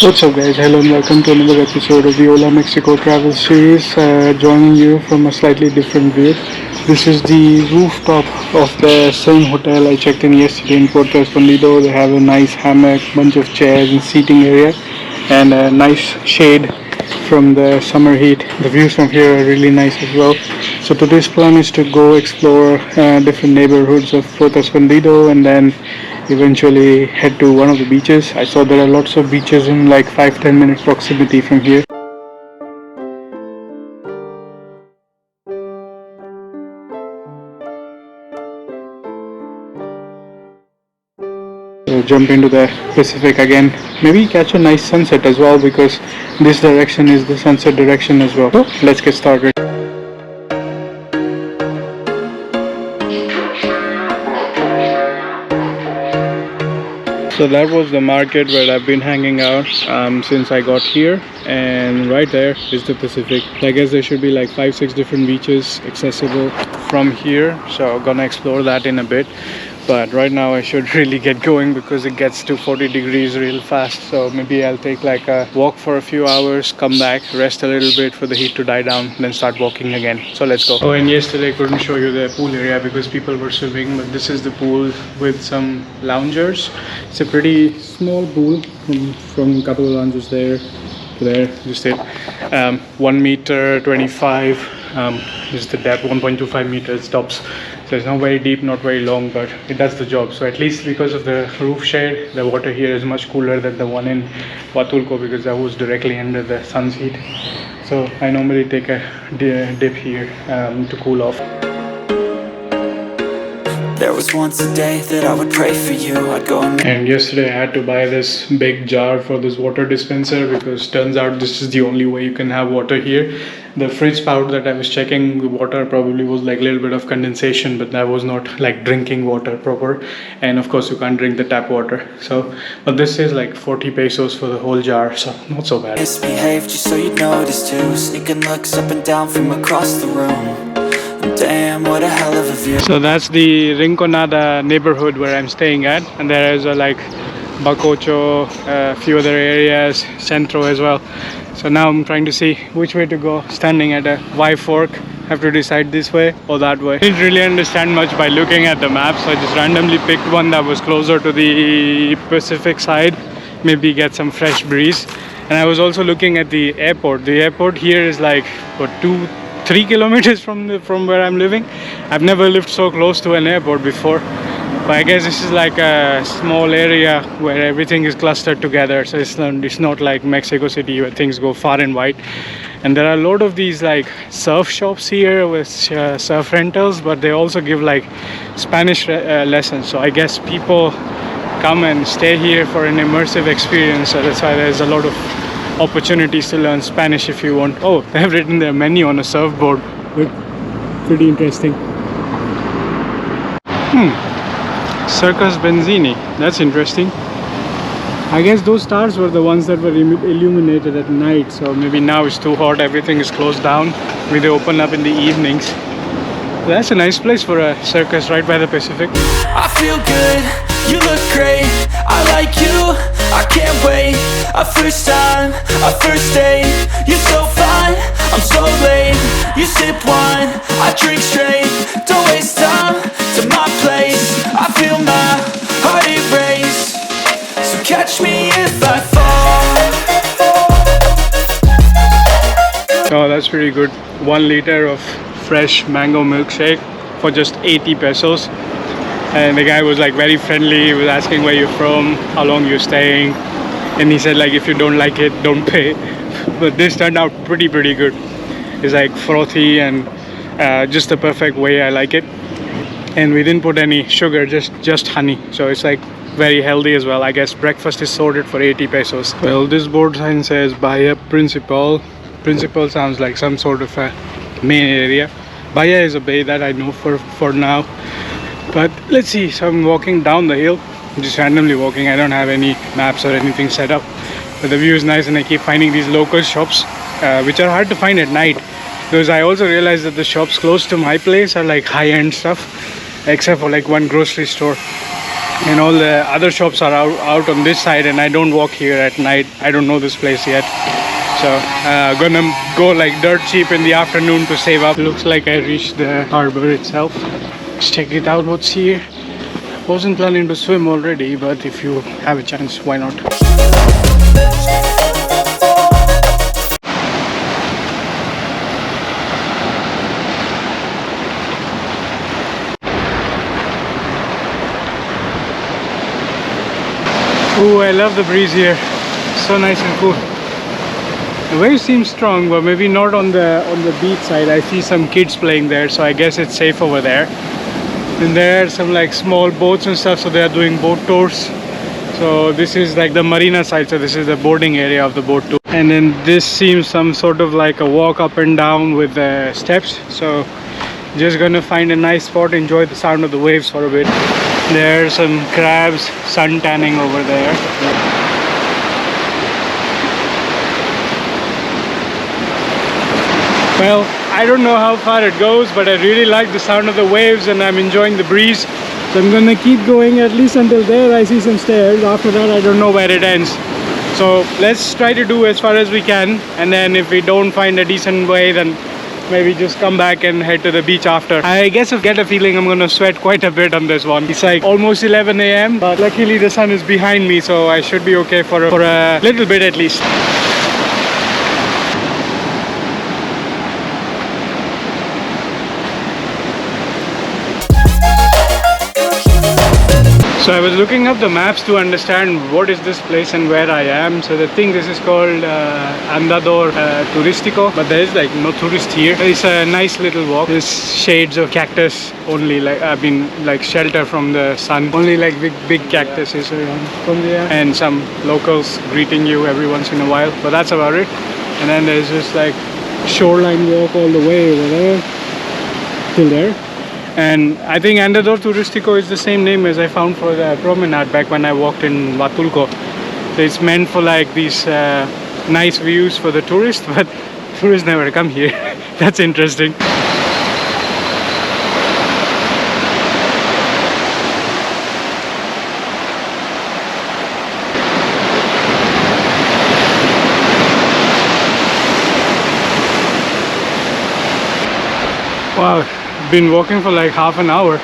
What's up guys, hello and welcome to another episode of the Hola Mexico travel series, joining you from a slightly different view. This is the rooftop of the same hotel I checked in yesterday in Puerto Escondido. They have a nice hammock, bunch of chairs and seating area and a nice shade from the summer heat. The views from here are really nice as well. So today's plan is to go explore different neighborhoods of Puerto Escondido and then eventually head to one of the beaches. I saw there are lots of beaches in like 5-10 minute proximity from here. So jump into the Pacific again. Maybe catch a nice sunset as well because this direction is the sunset direction as well. So let's get started. So that was the market where I've been hanging out since I got here, and right there is the Pacific. I guess there should be like 5-6 different beaches accessible from here, so I'm gonna explore that in a bit. But right now I should really get going because it gets to 40 degrees real fast. So maybe I'll take like a walk for a few hours, come back, rest a little bit for the heat to die down, then start walking again. So let's go. Oh, and yesterday I couldn't show you the pool area because people were swimming, but this is the pool with some loungers. It's a pretty small pool from a couple of loungers there to there, just it. 1 meter 25 is the depth, 1.25 meters tops. So it's not very deep, not very long, but it does the job. So at least because of the roof shade, the water here is much cooler than the one in Huatulco because that was directly under the sun's heat. So I normally take a dip here to cool off. There was once a day that I would pray for you. I'd go and yesterday I had to buy this big jar for this water dispenser because turns out this is the only way you can have water here. The fridge spout that I was checking, the water probably was like a little bit of condensation, but that was not like drinking water proper. And of course you can't drink the tap water. So, but this is like 40 pesos for the whole jar, so not so bad. Misbehaved just so you'd notice too. Sneaking looks up and down from across the room. Damn, what a hell of a view. So that's the Rinconada neighborhood where I'm staying at, and there is a like Bacocho, a few other areas, Centro as well. So now I'm trying to see which way to go, standing at a Y fork. Have to decide this way or that way. I didn't really understand much by looking at the map, so I just randomly picked one that was closer to the Pacific side, maybe get some fresh breeze. And I was also looking at the airport. The airport here is like what, 2-3 kilometers from where I'm living. I've never lived so close to an airport before, but I guess this is like a small area where everything is clustered together, so it's not like Mexico City where things go far and wide. And there are a lot of these like surf shops here with surf rentals, but they also give like Spanish lessons, so I guess people come and stay here for an immersive experience. So that's why there's a lot of opportunities to learn Spanish if you want. Oh, they have written their menu on a surfboard. Pretty interesting. Circus Benzini. That's interesting. I guess those stars were the ones that were illuminated at night. So maybe now it's too hot, everything is closed down. Maybe they open up in the evenings. That's a nice place for a circus right by the Pacific. I feel good, you look great, I like you, I can't wait. A first time, a first date, you're so fine, I'm so late. You sip wine, I drink straight, don't waste time to my place. I feel my heart erase, so catch me if I fall. Oh, that's pretty good. 1 liter of fresh mango milkshake for just 80 pesos. And the guy was like very friendly. He was asking where you're from, how long you're staying, and he said like if you don't like it, don't pay. But this turned out pretty good. It's like frothy and just the perfect way I like it. And we didn't put any sugar, just honey, so it's like very healthy as well. I guess breakfast is sorted for 80 pesos. Well, this board sign says Bahia Principal. Principal sounds like some sort of a main area. Bahia is a bay that I know for now. But let's see. So I'm walking down the hill, just randomly walking. I don't have any maps or anything set up, but the view is nice, and I keep finding these local shops which are hard to find at night, because I also realized that the shops close to my place are like high-end stuff, except for like one grocery store. and all the other shops are out on this side, and I don't walk here at night. I don't know this place yet, so gonna go like dirt cheap in the afternoon to save up. Looks like I reached the harbor itself. Let's check it out what's here. Wasn't planning to swim already, but if you have a chance, why not? Ooh, I love the breeze here. So nice and cool. The wave seems strong, but maybe not on the beach side. I see some kids playing there, so I guess it's safe over there. And there are some like small boats and stuff, so they are doing boat tours. So this is like the marina side, so this is the boarding area of the boat too. And then this seems some sort of like a walk up and down with steps. So just gonna find a nice spot, enjoy the sound of the waves for a bit. There are some crabs sun tanning over there. Well, I don't know how far it goes, but I really like the sound of the waves and I'm enjoying the breeze. So I'm gonna keep going at least until there. I see some stairs. After that, I don't know where it ends. So let's try to do as far as we can, and then if we don't find a decent way, then maybe just come back and head to the beach after. I guess I get a feeling I'm gonna sweat quite a bit on this one. It's like almost 11 a.m. but luckily the sun is behind me, so I should be okay for a little bit at least. So I was looking up the maps to understand what is this place and where I am. So the thing, this is called Andador Turistico, but there is like no tourist here. It's a nice little walk. There's shades of cactus only, like like shelter from the sun. Only like big cactuses around from there, and some locals greeting you every once in a while. But that's about it. And then there's just like shoreline walk all the way over there till there. And I think Andador Turistico is the same name as I found for the promenade back when I walked in Huatulco. So it's meant for like these nice views for the tourists, but tourists never come here. That's interesting. Wow. Been walking for like half an hour.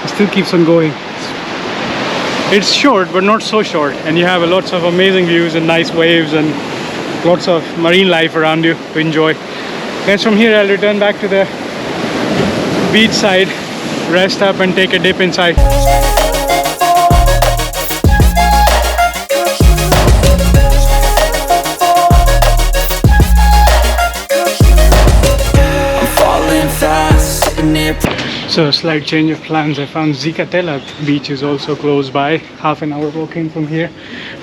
It still keeps on going. It's short, but not so short, and you have lots of amazing views and nice waves and lots of marine life around you to enjoy. Guys, from here I'll return back to the beach side, rest up and take a dip inside. So slight change of plans. I found Zicatela beach is also close by, half an hour walking from here.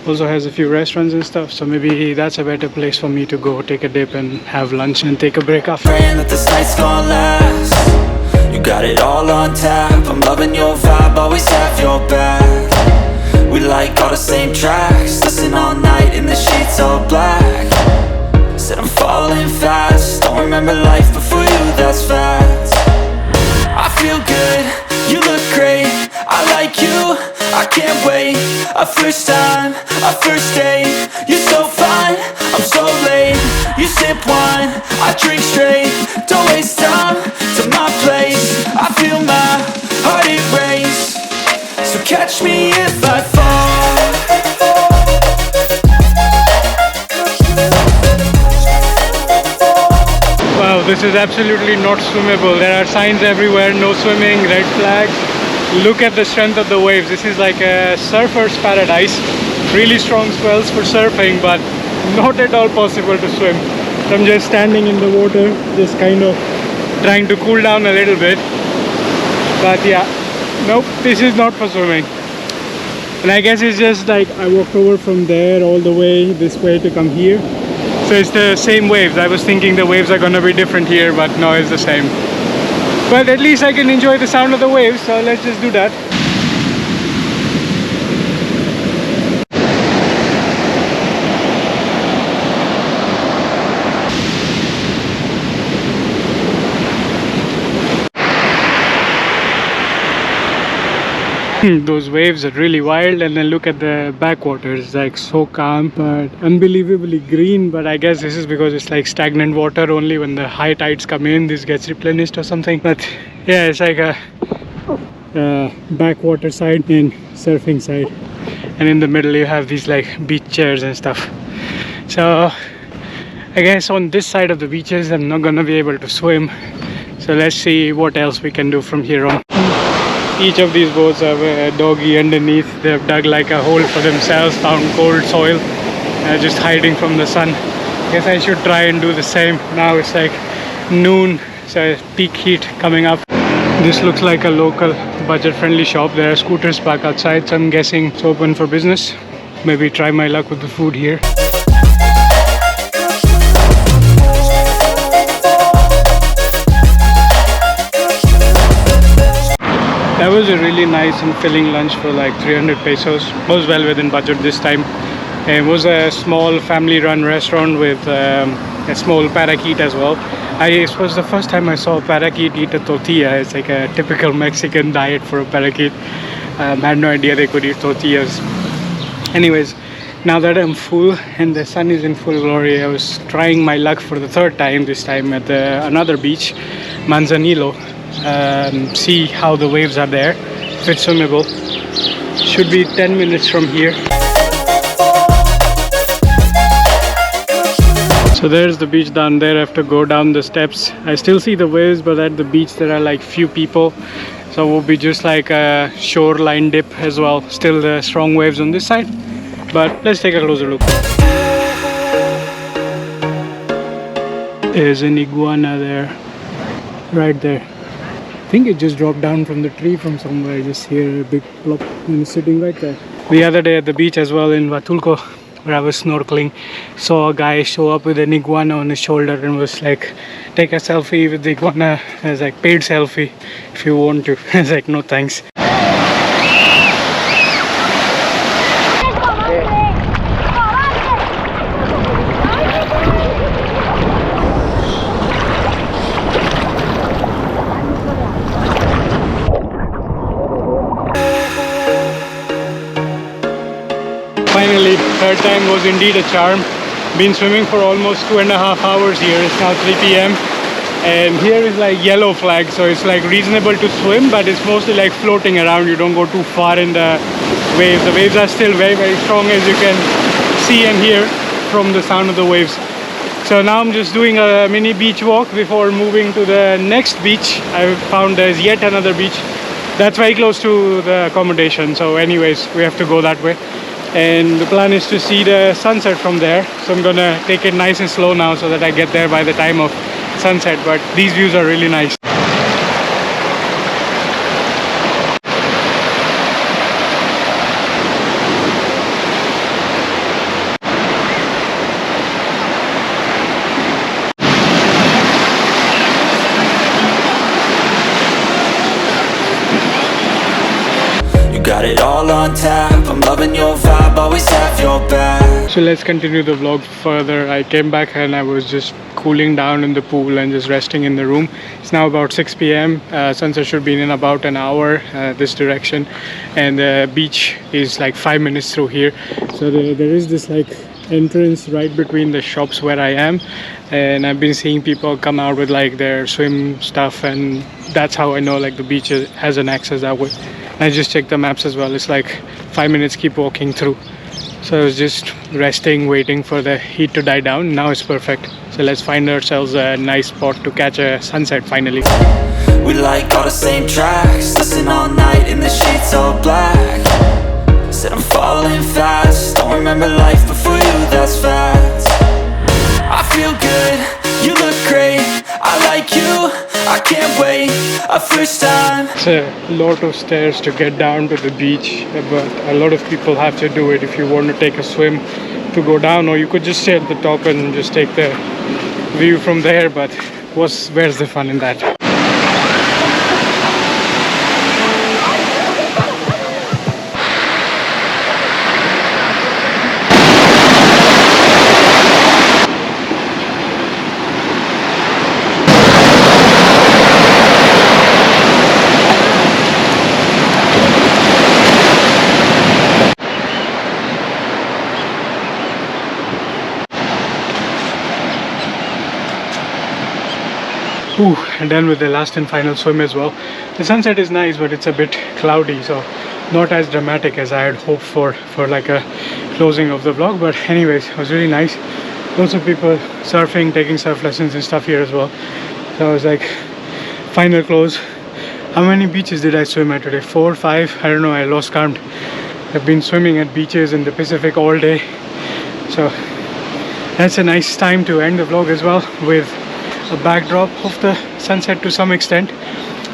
Also has a few restaurants and stuff, so maybe that's a better place for me to go take a dip and have lunch and take a break after. Praying that this night's gonna last. You got it all on tap. I'm loving your vibe, always have your back. We like all the same tracks, listen all night in the sheets all black. Said I'm falling fast, don't remember life before you, that's fact. I feel good, you look great, I like you, I can't wait. A first time, a first date, you're so fine, I'm so late. You sip wine, I drink straight, don't waste time to my place. I feel my heart erase, so catch me if I fall. Wow, this is absolutely not swimmable. There are signs everywhere, no swimming, red flags. Look at the strength of the waves. This is like a surfer's paradise. Really strong swells for surfing, but not at all possible to swim. So I'm just standing in the water, just kind of trying to cool down a little bit. But yeah, nope, this is not for swimming. And I guess it's just like I walked over from there all the way this way to come here. So it's the same waves. I was thinking the waves are gonna be different here, but no, it's the same. But at least I can enjoy the sound of the waves, so let's just do that. Those waves are really wild, and then look at the backwaters. It's like so calm but unbelievably green, but I guess this is because it's like stagnant water. Only when the high tides come in this gets replenished or something. But yeah, it's like a backwater side and surfing side, and in the middle you have these like beach chairs and stuff. So I guess on this side of the beaches I'm not gonna be able to swim, so let's see what else we can do from here on. Each of these boats have a doggy underneath. They've dug like a hole for themselves, found cold soil, just hiding from the sun. Guess I should try and do the same. Now it's like noon, so peak heat coming up. This looks like a local budget-friendly shop. There are scooters parked outside, so I'm guessing it's open for business. Maybe try my luck with the food here. That was a really nice and filling lunch for like 300 pesos. Was well within budget this time. It was a small family-run restaurant with a small parakeet as well. It was the first time I saw a parakeet eat a tortilla. It's like a typical Mexican diet for a parakeet. I had no idea they could eat tortillas. Anyways, now that I'm full and the sun is in full glory, I was trying my luck for the third time, this time at another beach, Manzanillo. See how the waves are there, if it's swimmable. Should be 10 minutes from here. So there's the beach down there. I have to go down the steps. I still see the waves, but at the beach there are like few people, so it will be just like a shoreline dip as well. Still the strong waves on this side, but let's take a closer look. There's an iguana there, right there. I think it just dropped down from the tree from somewhere. I just hear a big plop and it's sitting right there. The other day at the beach as well in Huatulco, where I was snorkeling, saw a guy show up with an iguana on his shoulder and was like, take a selfie with the iguana. I was like, paid selfie if you want to. I was like, no thanks. Finally, third time was indeed a charm. Been swimming for almost 2.5 hours here. It's now 3 p.m. and here is like yellow flag, so it's like reasonable to swim, but it's mostly like floating around. You don't go too far in the waves. The waves are still very, very strong, as you can see and hear from the sound of the waves. So now I'm just doing a mini beach walk before moving to the next beach. I found there's yet another beach that's very close to the accommodation, so anyways we have to go that way. And the plan is to see the sunset from there, so I'm gonna take it nice and slow now so that I get there by the time of sunset. But these views are really nice. Got it all on tap, I'm loving your vibe, always have your back. So let's continue the vlog further. I came back and I was just cooling down in the pool and just resting in the room. It's now about 6 p.m. Sunset should be in about an hour this direction, and the beach is like 5 minutes through here. So there is this like entrance right between the shops where I am, and I've been seeing people come out with like their swim stuff, and that's how I know like the beach has an access that way. I just checked the maps as well. It's like 5 minutes, keep walking through. So I was just resting, waiting for the heat to die down. Now it's perfect. So let's find ourselves a nice spot to catch a sunset finally. We like all the same tracks, listen all night in the sheets all black. Said I'm falling fast, don't remember life before you, that's facts. I feel good, you look great, I like you, I can't wait, a first time. It's a lot of stairs to get down to the beach, but a lot of people have to do it if you want to take a swim to go down, or you could just stay at the top and just take the view from there, but where's the fun in that? Ooh, and done with the last and final swim as well. The sunset is nice, but it's a bit cloudy, so not as dramatic as I had hoped for like a closing of the vlog. But anyways, it was really nice. Lots of people surfing, taking surf lessons and stuff here as well. So I was like, final close. How many beaches did I swim at today? 4, 5? I don't know, I lost count. I've been swimming at beaches in the Pacific all day. So that's a nice time to end the vlog as well, with a backdrop of the sunset to some extent.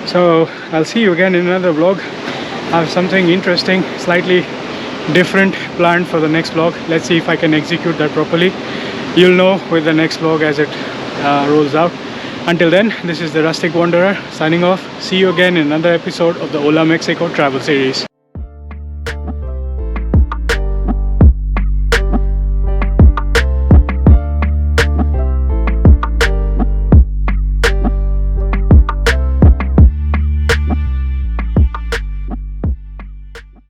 So I'll see you again in another vlog. I have something interesting, slightly different planned for the next vlog. Let's see if I can execute that properly. You'll know with the next vlog as it rolls out. Until then, this is the Rustic Wanderer signing off. See you again in another episode of the Hola Mexico travel series.